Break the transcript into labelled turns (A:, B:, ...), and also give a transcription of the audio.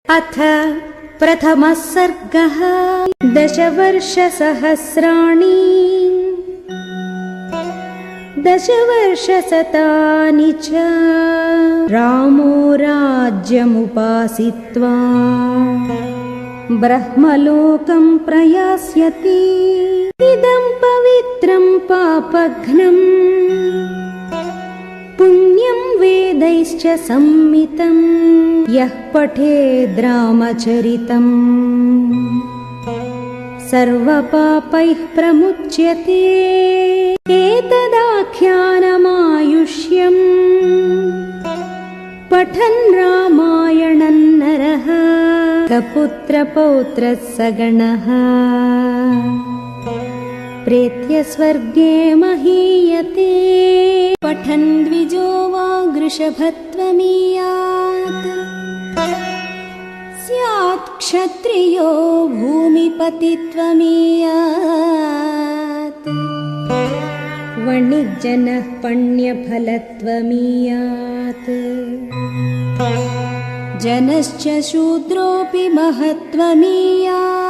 A: अथ प्रथमः सर्गः। दशवर्षसहस्राणि दशवर्षशतानि च रामो राज्यमुपासित्वा ब्रह्मलोकं प्रयास्यति। इदं पवित्रं पापघ्नं पुण्यं वेदैश्च सम्मितं यः पठेद् रामचरितम् सर्वपापैः प्रमुच्यते। एतदाख्यानमायुष्यम् पठन् रामायणं नरः कपुत्रपौत्रः सगणः प्रेत्य स्वर्गे महीयते। पठन् द्विजो वा वृषभत्वमीयात् स्यात् क्षत्रियो भूमिपतित्वमीयात् वणिज्जनः पण्यफलत्वमीयात् जनश्च शूद्रोऽपि महत्वमीयात्।